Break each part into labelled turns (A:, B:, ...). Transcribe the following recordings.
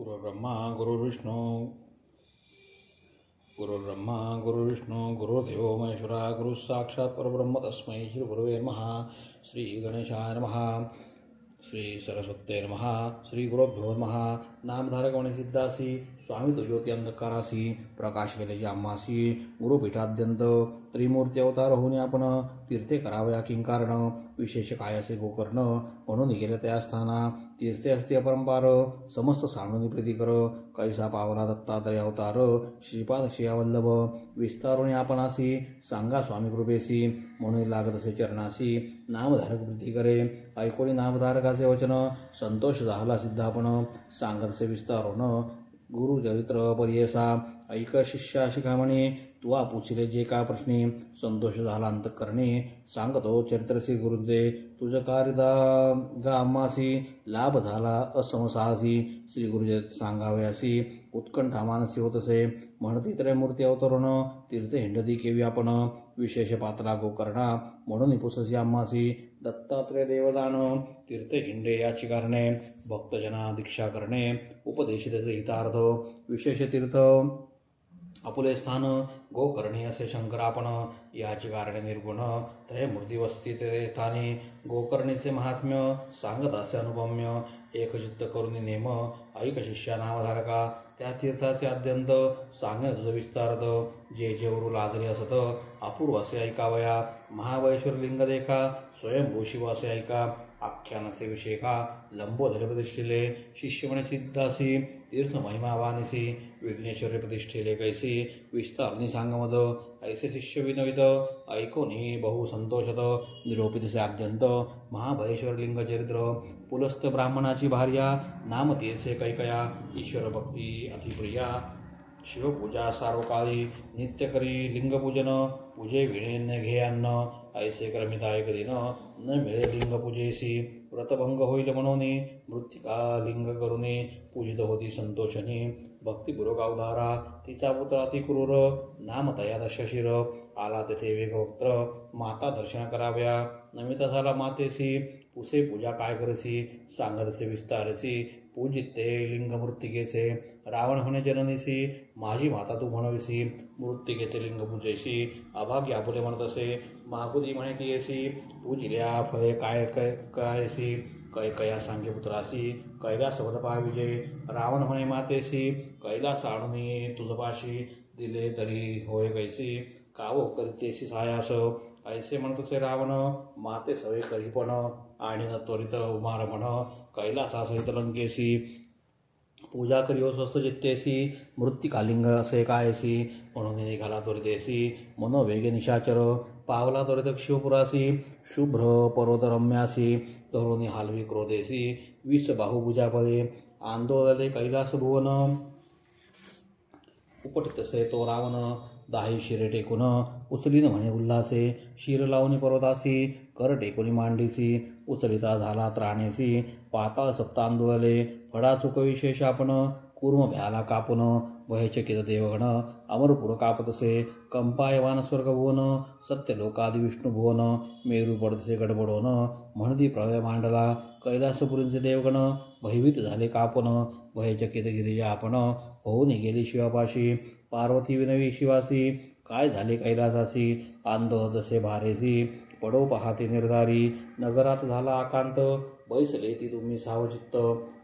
A: गुरुर्ब्रह्मा गुरुर्विष्णू गुरुर्ब्रह्मा गुरुर्विष्णू गुरुर्देवो महेश्वरा गुरु साक्षात् परब्रह्म तस्मै श्री गुरुवे नमः. श्री गणेशाय नमः. श्री सरस्वते नमः. श्री गुरुभ्यो नमः. नामधारक होणे सिद्धासी स्वामी तो ज्योती अंधकारासी प्रकाश केले आम्हासी गुरुपीठाद्यंत त्रिमूर्ती अवतार होऊन आपण तीर्थे करावया किंकारण विशेष काय असे गोकर्ण म्हणून गेले त्या स्थाना तीर्थे असते अपरंपार समस्त सांडून प्रीती कर कैसा पावला दत्तात्रय अवतार श्रीपाद श्रियावल्लभ विस्तारुणी आपणासी सांगा स्वामी कृपेसी म्हणून लागत असे चरणासी नामधारक प्रीती करे ऐकोणी नामधारकाचे वचन संतोष झाला सिद्धापण सांगत असे विस्तारून गुरुचरित्र परियसा ऐक शिष्या शिखामणी तुवा पुछले जे का प्रश्नी संतोष झाला अंतःकरणी सांगतो चरित्रसी गुरुजे तुझ कारिदा गा आम्हासी लाभ झाला असमसाहसी श्री गुरुजे सांगावयासी उत्कंठा मानसी होतसे म्हणती त्रयमूर्ती अवतरण तीर्थ हिंडती केवी आपण विशेष पात्रा गोकर्णा म्हणून पुससी आम्हासी दत्तात्रय देवदान तीर्थ हिंडे याची कारणे भक्तजना दीक्षा करणे उपदेशितेचे हितार्थ विशेष तीर्थ आपुले स्थान गोकर्णी असे शंकर आपण याची कारणे निर्गुण त्रयमूर्ती वस्ती ते स्थानी गोकर्णीचे महात्म्य सांगत असे अनुपम्य एकचित्त करुणी नेम ऐक शिष्या नामधारका त्या तीर्थाचे आद्यंत सांगणे तुझ विस्तारत जे जे वरू लागले असत अपूर्व असे ऐकावया महाबळेश्वर लिंग देखा स्वयंभू शिव असे ऐका आख्यानसे विषेका लंबोदर प्रतिष्ठिले शिष्य म्हणे सिद्धासी तीर्थ महिमा वानिसी विघ्नेश्वरी प्रतिष्ठिले कैसी विस्तारणी सांगमद ऐसे शिष्य विनवित ऐकोनी बहु संतोषत निरोपितसे आद्यंत महाबळेश्वर लिंग चरित्र पुलस्त ब्राह्मणाची भार्या नाम तीर्थे कैकया ईश्वर भक्ती अतिप्रिया शिवपूजा सार्वकाळी नित्य करी लिंगपूजन पूजे विणे न घे अन्न ऐसे क्रमिदायक दिन न मिळे लिंग पूजेसी व्रतभंग होईल म्हणून मृत्तिका लिंग करुणी पूजित होती संतोषणी भक्तिपूर्वक अवधारा तिचा पुत्र अतिक्रूर नाम तया दशशिर आला तेथे वेगवक्त्र माता दर्शन कराव्या नमिता झाला मातेसी पुसे पूजा काय करसी सांगतसे विस्तारसी पूजित ते लिंग मृत्तिकेचे रावण होणे जननीसी माझी माता तू म्हणविसी मृत्तिकेचे लिंग पूजेसी अभाग्य आपुले म्हणत असे मागुदी म्हणे तियेसी पूजिल्या फळे काय कायसी कैकया सांगे पुत्रासी कैलासवद पाविजय रावण म्हणे मातेसी कैलास आणून तुझपाशी दिले तरी होय कैसी कावो करितेसी सायास ऐसे म्हणत असे रावण माते सवे करीपण आणि त्वरित उमार म्हण कैलासासहित लंकेसी पूजा करियो स्वस्त चित्तेसी मृत्तिकालिंग असे कायसी म्हणून निघाला त्वरितेसी मनोवेगे निशाचर पावला त्वरित शिवपुरासी शुभ्र पर्वतरम्यासी तरुणी हालवी क्रोधेसी विष बाहुभुजापदे आंदोलले कैलास भुवन उपटितसे तो रावण दाही शिरे टेकून उचलीन म्हणे उल्हासे शिर लावणी पर्वतासी कर टेकुनी मांडीसी उचलिता झाला त्राणेसी पाताळ सप्तांदोले फडा चुक विशेष आपण कूर्म भ्याला कापून भयचकित देवगण अमरपुर कापतसे कंपायवान स्वर्ग भुवन सत्य लोकादि विष्णू भुवन मेरू पडतसे गडबडोन म्हणती प्रलय मांडला कैलासपुरींचे देवगण भयभीत झाले कापून भयचकित गिरिजा आपण होऊन गेली शिवापाशी पार्वती विनवी शिवासी काय झाले कैलासासी आंदोलतसे भारेसी पडो पाहते निर्धारी नगरात झाला आकांत बैसले ती तुम्ही सावचित्त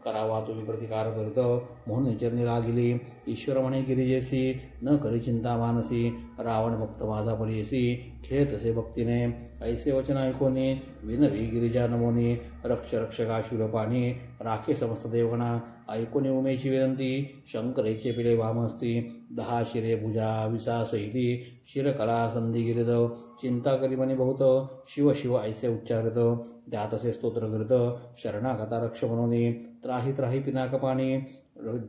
A: करावा तुम्ही प्रतिकार करीत म्हणून चरणी लागली ईश्वर म्हणे गिरिजेसी न करी चिंता मानसी रावण भक्त माझा परियसी खेळतसे भक्तीने ऐसे वचन ऐकोनी विनवी गिरिजा नमोनी रक्ष रक्षका शूरपाणी राखे समस्त देवगणा ऐकोनी उमेची विनंती शंकरेचे पिले वामस्ती 10 शिरे भुजा विसासहिती शिरकला संधी गिरिद चिंता करी मनी बहुत शिव शिव ऐसे उच्चारित द्यातसे स्तोत्र करीत शरणागता रक्ष म्हणून त्राही त्राही पिनाकपाणी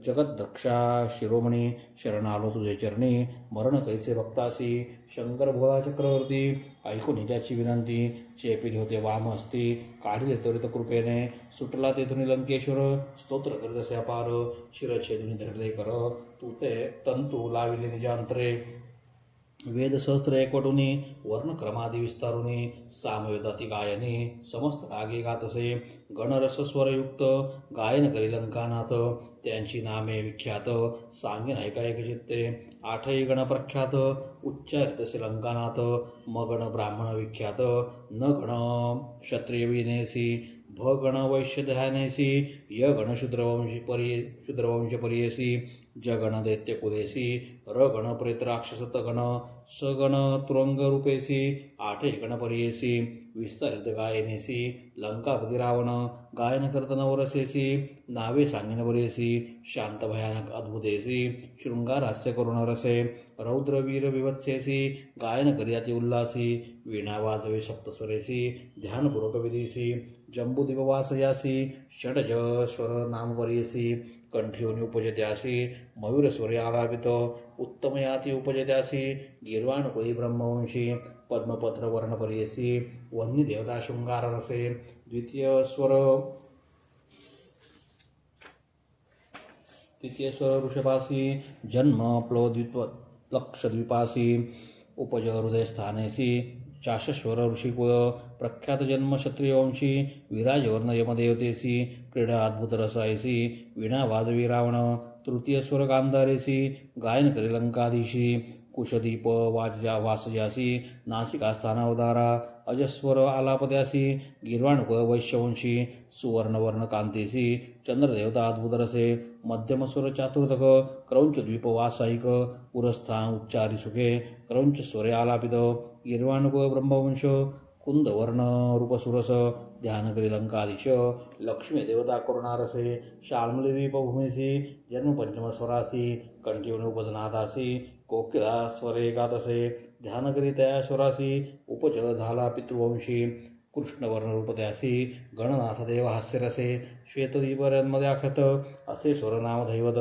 A: जगद्रक्षा शिरोमणी शरण आलो तुझे चरणी मरण कैसे भक्तासी शंकर भोळा चक्रवर्ती ऐकून त्याची विनंती चेपिली होते वाम असती काढले त्वरित कृपेने सुटला तेथून लंकेश्वर स्तोत्र करीत असे अपार शिरछेदुनी धरले कर तू ते तंतू लाविले निजांतरे वेद सहस्त्र एकवटुनी वर्णक्रमादि विस्तारुनी सामवेदाती गायनी समस्त रागे गातसे गणरस स्वरयुक्त गायन करी लंकानाथ त्यांची नामे विख्यात सांगेन ऐका एक चित्ते आठही गण प्रख्यात उच्चारितसे लंकानाथ मगण ब्राह्मण विख्यात न गण क्षत्रिय विनेसी भ गण वैश्य ध्यानेसी य गण शूद्रवंश परियसी जगण दैत्य कुदेसी र गण प्रेत राक्षसत गण स गण तुरंग रूपेसी आठे गण परियेसी विस्तारित गायनेसी लंकापती रावण गायन करतन वरसेसी नावे सांगेन बरेसी शांत भयानक अद्भुतेसी शृंगार हास्य करुण रसे रौद्र वीर विवत्सेसी गायन करियाती उल्लासी वीणा वाजवे सप्तस्वरेसी ध्यानपूर्वक विधीसी जंबूदीप वासयासी षडज स्वर नाम परियसी कंठीवनी उपजत्यासी मयूर स्वरे आलापित उत्तम याती उपजत्यासी गीर्वाणकुली ब्रह्मवंशी पद्मपत्र वर्ण परियसी वन्नी देवता शृंगार रसे तृतीय स्वर ऋषभासी जन्म प्लवद्वीप लक्षद्वीपासी उपज हृदयस्थानेसी चाशस्वर ऋषिकुळ प्रख्यात जन्म क्षत्रियवंशी विराजवर्ण यमदेवतेसी क्रीडा अद्भुत रसायसी वीणा वाजवी रावण तृतीय स्वर गांधारेसी गायन करी लंकाधीशी कुशदीप वासजासी नासिका स्थानावधारा अजस्वर आलापद्यासी गिर्वाणकुळ वैश्यवंशी सुवर्णवर्ण कांतेसी चंद्रदेवता अद्भुत रसे मध्यम स्वर चातुर्थक क्रौंच द्वीप वासायिक पुरस्थान उच्चारी सुखे क्रौंच स्वरे आलापित गिर्वाणकुळ ब्रह्मवंश कुंदवर्ण रूपसुरस ध्यानकरी लंकाधीश लक्ष्मी देवता करुणारसे शाल्मली द्वीपभूमीसी जन्म पंचम स्वरासी कंठीवनी उपजनादासी कोकिला स्वरे गातसे ध्यानकरी तया स्वरासी उपज झाला पितृवंशी कृष्णवर्ण रूपत्यासी गणनाथ देव हास्यरसे श्वेतदीपरन्मद्याख्यत असे स्वरनाम दैवत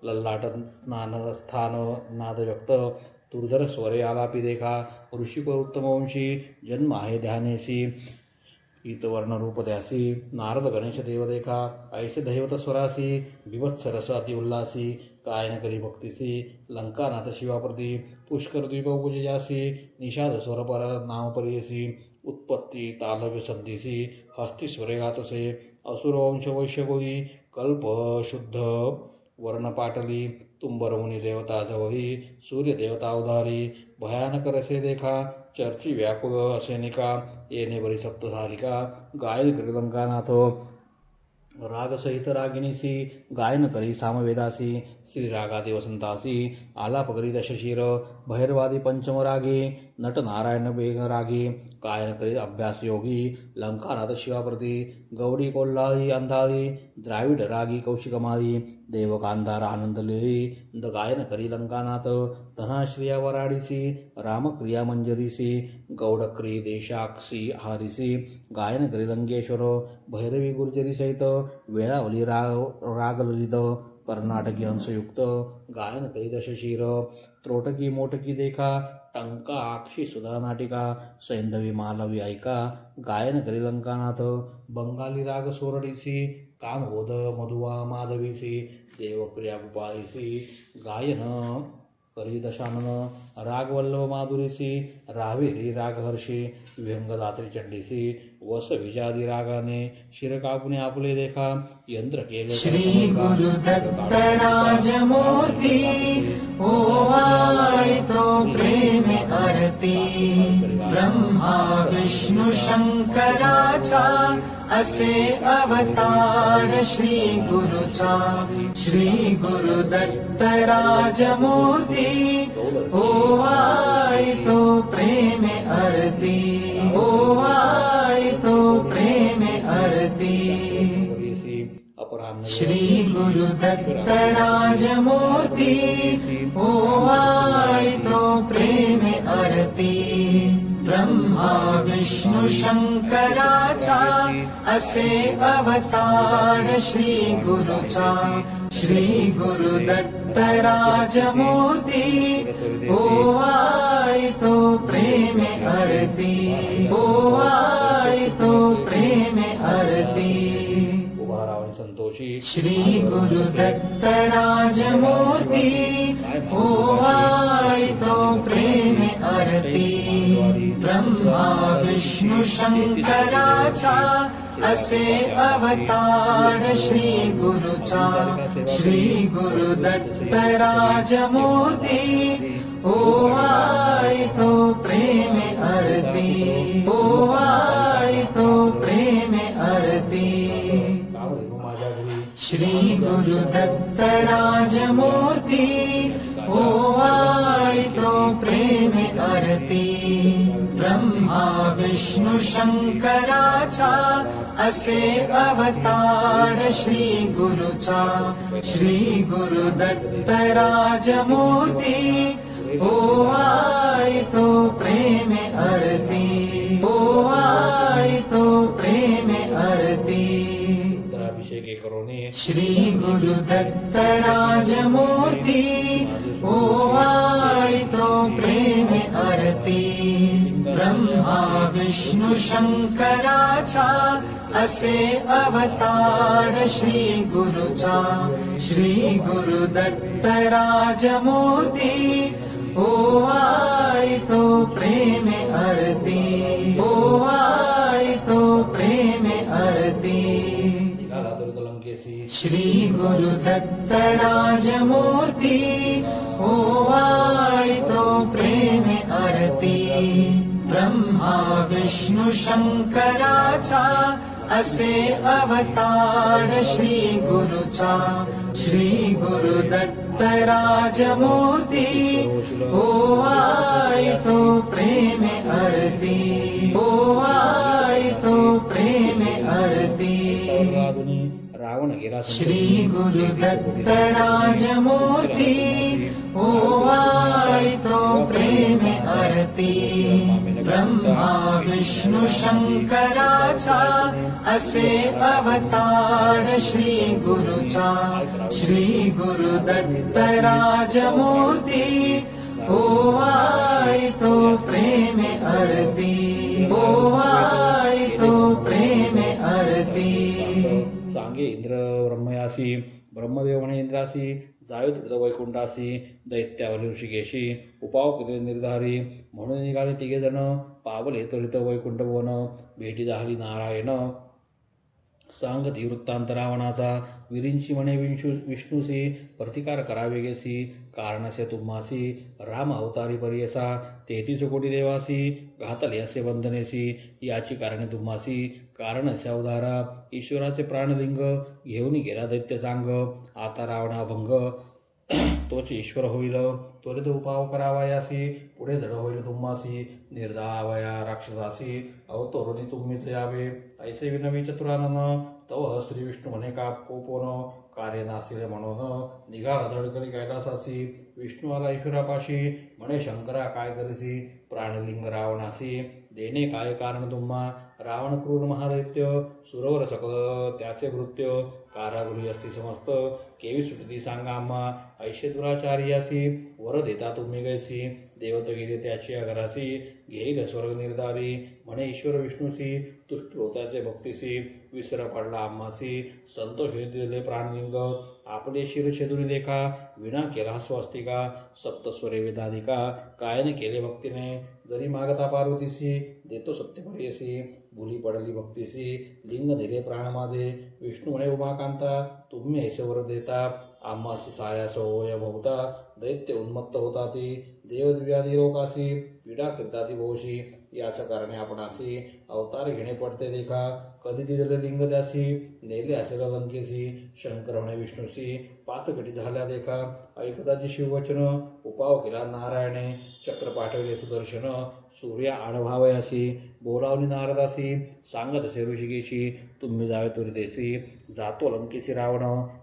A: लल्लाट स्नान स्थान नाद व्यक्त तुर्धर स्वरे आलापी देखा ऋषिक उत्तमवंशी जन्म आहे ध्यानेसी ईतवर्ण रूपद्यासी नारद गणेश देवदेखा ऐसे दैवत स्वरासी विवत्सरस अति उल्लासी गायन करी भक्तीसी लंकानाथ शिवाप्रती पुष्कर द्वीप उपजयासी निषाद स्वर पर नाम परियसी उत्पत्ती तालव्य संधीसी हस्ती स्वरे गातसे असुरवंश वैश्यगोही कल्प शुद्ध वर्ण पाटली तुंबर मुनी देवता जवही सूर्य देवता उधारी भयानक रसे देखा चर्ची व्याकुल असेनिका येणे बरी सप्तधारिका गायन करी लंकानाथ राग सहित रागिणीसी गायन करी सामवेदासी श्री रागादी वसंतासी आलाप करी दशशीर भैरवादी पंचम रागी नट नारायण बेग रागी गायन करी अभ्यास योगी लंकानाथ शिवाप्रती गौडी कोल्हादी अंधादी द्राविड रागी कौशिकमादी देव गांधार आनंद लेही द गायन करी लंकानाथ धनाश्रिया वराडीसी रामक्रिया मंजरीसी गौडक्री देशाक्षी हारिसी गायन करी लंकेश्वर भैरवी गुर्जरी सहित वेळावली राग ललित कर्नाटकी अंशयुक्त गायन करी दशशीर त्रोटकी मोटकी देखा टंका आक्षी सुधा नाटिका सैंधवी मालवी ऐका गायन करी लंकानाथ बंगाली राग सोरडीसी कामबोध मधुवा माधवीसी देवक्रिया गोपाळीसी गायन करी दशानन रागवल्लभ माधुरीसी रावेरी रागहर्षी विहंगदात्री चंडीसी वस विजादी रागाने शिरकापुने आपले देखा यंत्र केले
B: श्री गुरुदत्त राजमूर्ती ओवाळी तो प्रेम आरती ब्रह्मा विष्णु शंकराचा असे अवतार श्री गुरुचा श्री गुरुदत्त राजमूर्ती ओवाळी तो प्रेम आरती ओवाळी तो प्रेम आरती श्री गुरुदत्त राजमूर्ती ओवाळी तो प्रेम आरती ब्रह्मा विष्णु शंकराचा असे अवतार श्री गुरुचा श्री गुरुदत्त राजमूर्ती ओवाळी तो प्रेम आरती ओवाळी तो प्रेम आरती श्री गुरुदत्त राजमूर्ती ओवाळी तो प्रेम ब्रह्मा विष्णू शंकराचा असे अवतार श्री गुरुचा श्री गुरु दत्त राजमूर्ती ओवाळितो प्रेमे आरती ओवाळितो प्रेमे आरती श्री गुरु दत्त राजमूर्ती ओवाळितो प्रेमे आरती ब्रह्मा विष्णू शंकराचा असे अवतार श्री गुरुचा श्री गुरु दत्त राजमूर्ती ओवाळितो प्रेमे आरती ओवाळितो प्रेमे आरती श्री गुरु दत्त राजमूर्ती ओवाळितो प्रेमे आरती ब्रह्मा विष्णू शंकराचा असे अवतार श्री गुरुचा श्री गुरु दत्त राजमूर्ती ओवाळितो प्रेमे आरती ओवाळितो प्रेमे आरती श्री गुरु दत्त राजमूर्ती ओवाळितो प्रेमे आरती ब्रह्मा विष्णू शंकराचा असे अवतार श्री गुरुचा श्री गुरु दत्त राजमूर्ती ओवाळितो प्रेमे आरती ओवाळितो प्रेमे आरती
A: रावण गेला
B: श्री गुरु दत्त राजमूर्ती ओवाळितो प्रेमे आरती ब्रह्मा विष्णू शंकराचा असे अवतार श्री गुरुचा श्री गुरु दत्त राजमूर्ती ओवाळितो प्रेमे आरती ओवाळितो प्रेमे आरती
A: सांगे इंद्र ब्रह्मयासी ब्रह्मदेव म्हणे इंद्रासी जावे त्रित वैकुंठासी दैत्यावर ऋषिकेशी उपाव केले निर्धारी म्हणून निघाले तिघे जण पावले त्वरित वैकुंठ वन भेटी झाली नारायण सांगती वृत्तांत रावणाचा विरिंची म्हणे विष्णूसी प्रतिकार करावे गेसी कारणस्य तुम्हासी राम अवतारी पर्यसा 33 कोटी देवासी घातले असे बंधनेसी याची कारणे तुम्हासी कारणस्य अवतारा ईश्वराचे प्राणलिंग घेऊन गेला दैत्य चांग आता रावणाभंग तोच ईश्वर होईल त्वरित उपाव करावा यासी पुढे धड होईल तुम्हासी निर्धावया राक्षसासी अवतरुणी तुम्हीच यावे ऐसे विनवी चतुरानन तव श्री विष्णू म्हणे का कोपोन कार्य नासिले म्हणून निघाला धडकरी कैलासासी विष्णू आला ईश्वरापाशी म्हणे शंकरा काय करीसी प्राणलिंग रावणासी देणे काय कारण तुम्हा रावण क्रूर महादैत्य सुरवर सकल त्याचे कृत्य कारागृही असती समस्त केवी सुटती सांगा आम्हा ऐशे दुराचार्यासी वर देता तुम्ही गैसी देवत गेले त्याची अघरासी घेईल स्वर्ग निर्धारी म्हणे ईश्वर विष्णूसी तुष्ट होत्याचे भक्तीसी विसर पडला आम्हासी संतोष दिले प्राणलिंग आपले शिर छेदून देखा विना केला स्वस्तिका सप्तस्वरे वेदाधिका कायने केले भक्तीने जरी मागता पार्वतीसी देतो सत्यपर्यसी भुली पडली भक्तीसी लिंग दिले प्राण माझे विष्णू म्हणे उमाकांता तुम्ही ऐसवर देता आम्हासी सायास होय बहुता दैत्य उन्मत्त होता ती देवदिव्यादी लोकासी पीडा करता ती भोशी याच कारणे आपणासी अवतार घेणे पडते देखा कधी दिलेले लिंग त्यासी नेले असेल लंकेसी शंकर म्हणे विष्णूसी 5 कटी झाल्या देखा ऐकताची शिववचन उपाव केला नारायणे चक्र पाठवले सुदर्शन सूर्या आडभावयासी बोलावणी नारदासी सांगत असे ऋषिकेशी तुम्ही जावे त्वरितेसी जातो लंकेसी रावण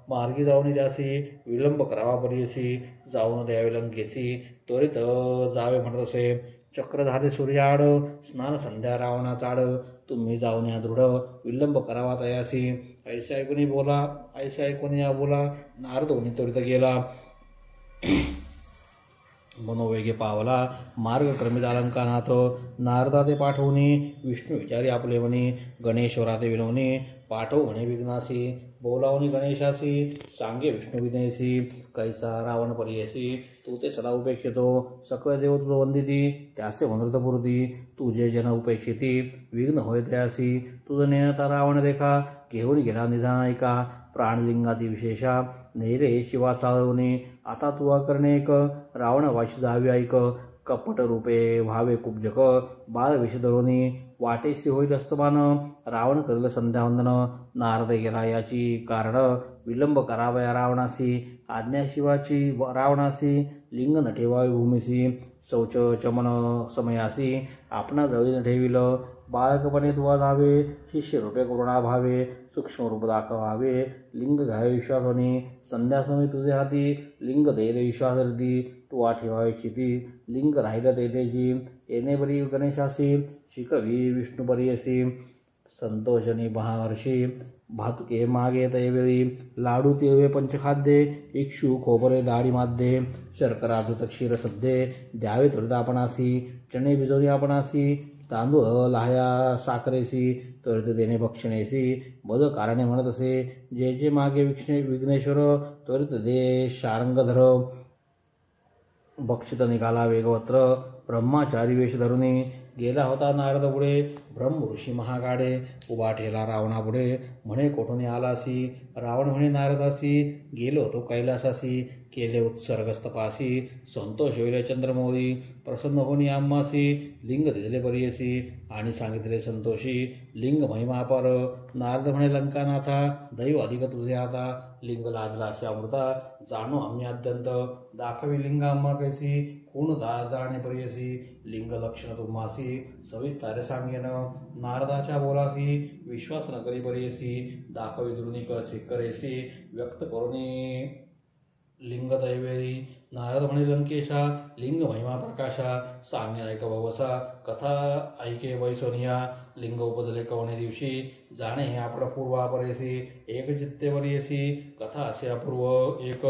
A: मार्गी जाऊन द्यासी विलंब करावा पर्यसी जाऊन द्यावे लंकेसी त्वरित जावे म्हणत असे चक्र झाले सूर्याड स्नान संध्या रावणाचाड तुम्ही जाऊन या दृढ विलंब करावा तयासी ऐसे ऐकून बोला ऐसे ऐकून या बोला नारद होनी त्वरित गेला मनोवेगे पावला मार्ग क्रमित अलंकानाथ नारदा ते पाठवणी विष्णू विचारी आपले म्हणे गणेश्वरा ते विनवणे पाठव म्हणे विघ्नासी बोलावणी गणेशासी सांगे विष्णू विनयसी कैसा रावण परियसी तू ते सदा उपेक्षितो सकळ देव तुझ वंदिती त्याचे मनोरथपूर्ती तुझे जन उपेक्षिती विघ्न होय तयासी तुझ नेणता रावण देखा घेऊन गेला निधान ऐका प्राणलिंगादी विशेषा नेरे शिवा चालवणे आता तुवा करणे एक रावण वाशी जावी ऐक कपट रूपे व्हावे कुब्जक बाळ विष धरोनी वाटेसी होईल अस्तमान रावण करेल संध्यावंदन नारद गेला याची कारण विलंब करावया रावणासी आज्ञा शिवाची रावणासी लिंग न ठेवावे भूमीसी शौच चमन समयासी आपणा जवळी न ठेविल बाळकपणे तुवा जावे शिष्य रूपे करुणा भावे सूक्ष्म रूप दाखवावे लिंग घ्यावे विश्वासनी संध्यासमयी तुझे हाती लिंग देले विश्वासरती तुवा ठेवावे चिती लिंग राहिलं तेथेची येणे बरी गणेशासी शिकवी विष्णू बरीयसी संतोषणी महावर्षी भातुके मागे तैवेळी लाडू तिळवे पंचखाद्ये इक्षू खोबरे दाढी माध्ये शर्करा दूत क्षीर सद्ये द्यावे त्वरित आपणासी चणे भिजवणी आपणासी तांदूळ लाह्या साखरेसी त्वरित देणे भक्षणेसी बद कारणे म्हणत असे जे जे मागे विघ्नेश्वर त्वरित दे शारंगधर भक्षित निघाला वेगवत्र ब्रह्माचारी वेश धरुनी गेला होता नारद पुढे ब्रह्म ऋषी महागाडे उभा ठेला रावणापुढे म्हणे कोठून आलासी रावण म्हणे नारदासी गेलो तो कैलासासी केले उत्सर्गस्तपासी संतोष होईल चंद्रमौली प्रसन्न होणी आम्हासी लिंग दिले परियसी आणि सांगितले संतोषी लिंग महिमापर नारद म्हणे लंकानाथा दैव अधिक तुझे आता लिंग लाजलासे अमृता जाणो आम्ही अत्यंत दाखवी लिंग आम्हा कैसी कोण जाणे परियसी लिंग लक्षण तुम्हासी सविस्तारे सांगेन नारदाच्या बोलासी विश्वास न करी परियसी दाखवी द्रुनिक करेसी व्यक्त करुनी लिंग दैवेरी नारद म्हणे लंकेशा लिंग महिमा प्रकाशा सांगे ऐक भवसा कथा ऐके वैसोनिया लिंग उपजले कवणे दिवशी जाणे हे आपण पूर्वापरेसी एक चित्ते वरियसी कथा असे अपूर्व एक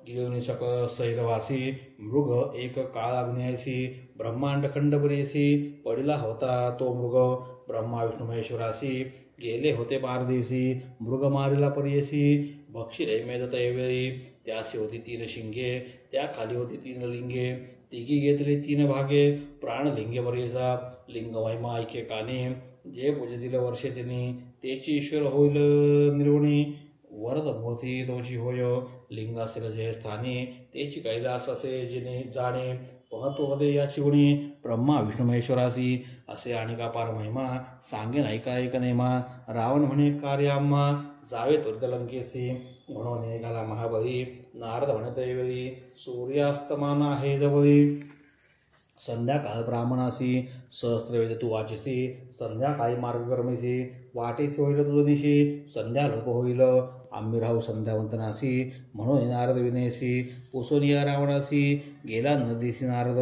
A: गिळवणी सक सैरवासी मृग एक काळ अग्न्यायसी ब्रह्मांड खंड बरियसी पडिला होता तो मृग ब्रह्मा विष्णू महेश्वरासी गेले होते पारदेशी मृग मारिला परियसी भक्षिले मेदत ऐवेळी त्यासी होती 3 शिंगे त्या खाली होती 3 लिंगे तिघी घेतले 3 भागे प्राण लिंगे बरेसा लिंग महिमा ऐके काने जे पूजतील वर्षे तिने तेची ईश्वर होईल निर्वणी वरद मूर्ती तोची होय लिंग असेल जय स्थानी तेची कैलास असे जिने जाणे महत्वदे याची गुणी ब्रह्मा विष्णू महेश्वरासी असे आणिका पार महिमा सांगेन ऐका एक नेमा रावण म्हणे कार्य आम्हा जावे त्वरित लंकेसी म्हणून निघाला महाबली नारद म्हणत वेळी सूर्यास्तमान आहे जवळी संध्याकाळ ब्राह्मणासी सहस्त्रवेद तू वाचिसी संध्याकाळी मार्गकर्मीसी वाटेसी होईल तुझ दिशी संध्या लोक होईल आम्ही राहू संध्यावंतनासी म्हणून नारद विनयसी पुसोनिया रावणासी गेला नदीसी नारद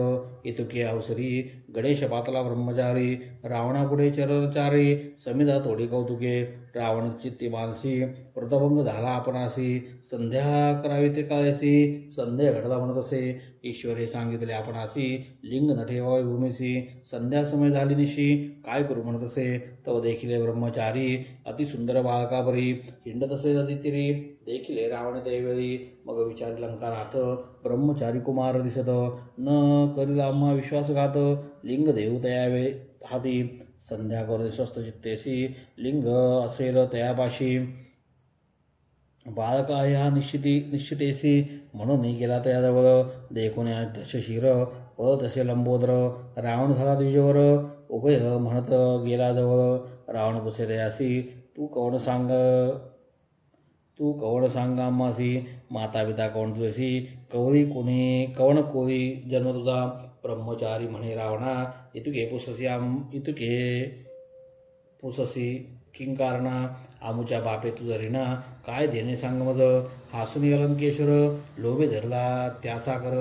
A: इतुके अवसरी गणेश पातला ब्रह्मचारी रावणापुढे चरणचारी समिधा तोडी कौतुके रावण चित्ती मानसी व्रतभंग झाला आपणासी संध्या करावी त्रिकाळसी संध्या घडला म्हणत असे ईश्वरे सांगितले आपणासी लिंग न ठेवावे भूमीसी संध्या समय झाली निशी काय करू म्हणत असे तव देखिले ब्रह्मचारी अतिसुंदर बाळकापरी हिंडत असे नदीतीरी देखिले रावण देवेळी मग विचारी लंकानाथ ब्रह्मचारी कुमार दिसत न करील आम्हा विश्वासघात लिंग देऊ तयावे हाती संध्या करून स्वस्थ चित्तेसी लिंग असेल तयापाशी बाळका ह्या निश्चितेसी म्हणून गेला त्याजवळ देखून दश शिर व तसे लंबोदर रावण झाला द्विजवर उभय म्हणत गेला जवळ रावण पुसे दयासी तू कवण सांग आम्हासी माता पिता कवण तुझसी कवरी कोणी कवण कोरी जन्म तुझा ब्रह्मचारी म्हणे रावणा इतुके पुससी किंकारणा आमुच्या बापे तुझं ऋणा काय देणे सांग मज हासुनी अलंकेश्वर लोभे धरला त्याचा कर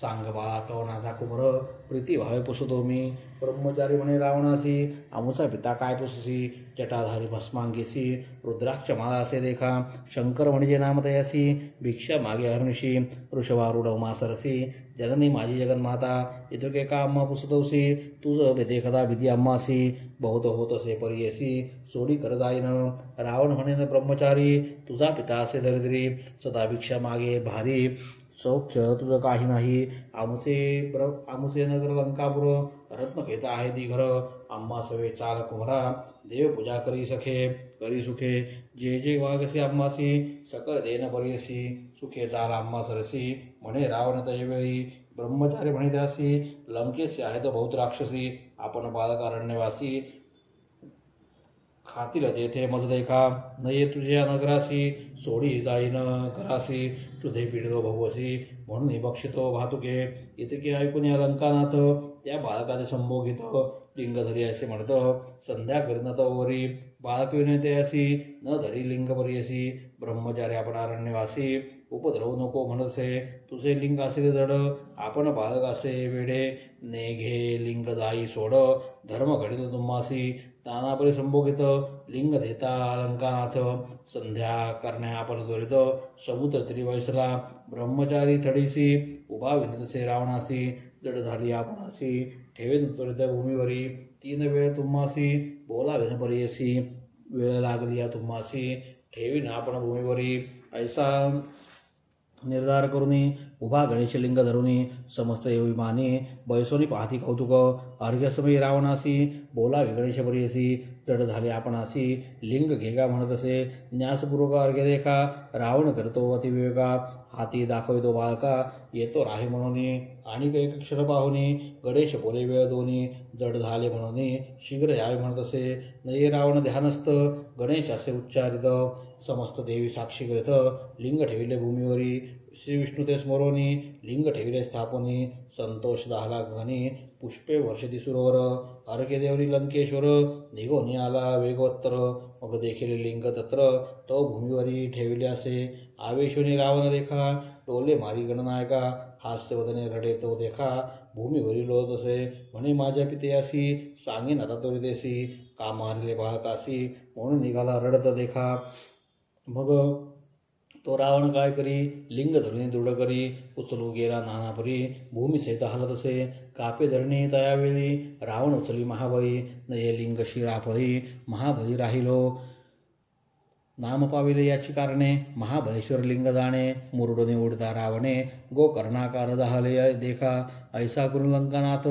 A: सांग बाळा कवनाचा कुमर प्रीती भावे पुसतो मी ब्रह्मचारी म्हणे रावणासी आमुचा पिता काय पुससी जटाधारी भस्मांगीसी रुद्राक्ष माला असे देखा शंकर म्हणजे नाम तयासी भिक्षा मागे हरणशी वृषभारूढ मासरसी जननी माझी जगन्माता इतुके का अम्मा पुसतोसी तुझ देखदा भीती अम्मासी बहुत होत असे परियसी सोडी कर जाईन रावण म्हणेन ब्रह्मचारी तुझा पिता असे दरिद्री सदा भिक्षा मागे भारी सौख्य तुझं काही नाही आमुचे नगर लंकापुर रत्न खेत आहे ती घर आम्हा सवे चाल कुमरा देव पूजा करी सखे करी सुखे जे जे वागसी आम्हासी सकळ देन परियसी सुखे चाल आम्हा सरसी म्हणे रावण तयवेळी ब्रह्मचारी म्हणे त्यासी लंकेसी आहेत बहुत राक्षसी आपण बालकारण्यवासी खातील तेथे मज देखा नये तुझ्या नगरासी सोडी जाईन करासी क्षुधे पीडितो भवसी म्हणून बक्षितो भातुके इतके ऐकून या लंकानाथ त्या बालकाचे संभोगित लिंगधरी असे म्हणत संध्या करीनत वरी बालक विनयते असी न धरी लिंग परियसी ब्रह्मचारी आपण अरण्यवासी उपद्रवू नको म्हणसे तुझे लिंग असे जड आपण बालक असे वेडे ने घे लिंग जाई सोड धर्म घडित तुम्हासी तानापरी संभोगित लिंग देता अलंकानाथ संध्या करण्या आपण त्वरित समुद्र त्रिवैसला ब्रह्मचारी थडीसी उभा विनतसे रावणासी जड झाली आपणासी ठेवेन त्वरित भूमीवरी 3 वेळ तुम्हासी बोला विनपरियसी वेळ लागली या तुम्हासी ठेवीन आपण भूमीवरी ऐसा निर्धार करुनी उभा गणेशलिंग धरुनी समस्त विमानी बैसोनी पाहती कौतुक अर्घ्यसमयी रावणासी बोला गणेश परियसी जड झाले आपणासी लिंग घेगा म्हणत असे न्यासपूर्वक अर्घ्य देखा रावण करतो अतिविवेका हाती दाखवितो बाळका येतो राही म्हणून आणि एक क्षण पाहुनी गणेश बोले वेळ दोन्ही जड झाले म्हणून शीघ्र यावे म्हणत असे नये रावण ध्यानस्थ गणेश असे उच्चारित समस्त देवी साक्षी करीत लिंग ठेविले भूमीवरी श्री विष्णू ते स्मरोनी लिंग ठेविले स्थापनी संतोष झाला घनी पुष्पे वर्षती सुरोवर अर्घ्य देवरी लंकेश्वर निघोनी आला वेगवत्तर मग देखील लिंग तत्र तो भूमीवरी ठेविले असे आवेशोनी रावण देखा टोले मारी गणनायका हास्यवदने रडे तो देखा भूमीवरी लोळत असे म्हणे माझ्या पितेयासी सांगेन आता त्वरितेसी का मारले बाळकासी म्हणून निघाला रडत देखा मग तो रावण काय करी लिंग धरुणी दृढ करी उचलू गेला नानापरी भूमी सहित हलत असे कापे धरणी तयावेळी रावण उचली महाबळी नये लिंग शिरापरी महाबळी राहिलो नाम पाविले याची कारणे महाबळेश्वर लिंग जाणे मुरुडने उडता रावणे गोकर्णाकार दहाले देखा ऐसा करून लंकानाथ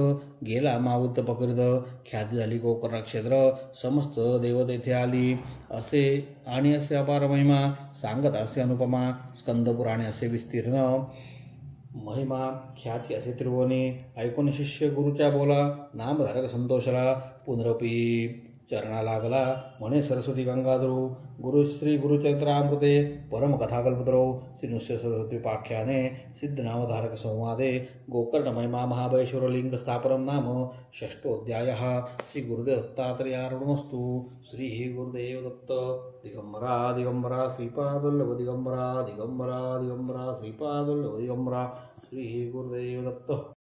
A: गेला मावृत्त पकरित ख्याती झाली गोकर्ण क्षेत्र समस्त देव तेथे आली असे आणि असे अपार महिमा सांगत असे अनुपमा स्कंदपुराणे असे विस्तीर्ण महिमा ख्याती असे त्रिभुवनी ऐकून शिष्य गुरुच्या बोला नामधारक संतोषला पुनरपी चरणा लागला म्हणे सरस्वती गंगाधरू गुरु श्री गुरुचरित्रामृते परमकथाकल्पतरो श्री नृस्य सरस्वती पाख्याने सिद्ध नामधारक संवादे गोकर्ण महिमा महाबळेश्वर लिंग स्थापनम नाम षष्ठोऽध्यायः श्री गुरुदेव दत्तात्रेयार्पणमस्तु श्री गुरुदेव दत्त दिगंबरा दिगंबरा श्रीपादवल्लभ दिगंबरा दिगंबरा दिगंबरा श्रीपादवल्लभ दिगंबरा श्री गुरुदेव दत्त।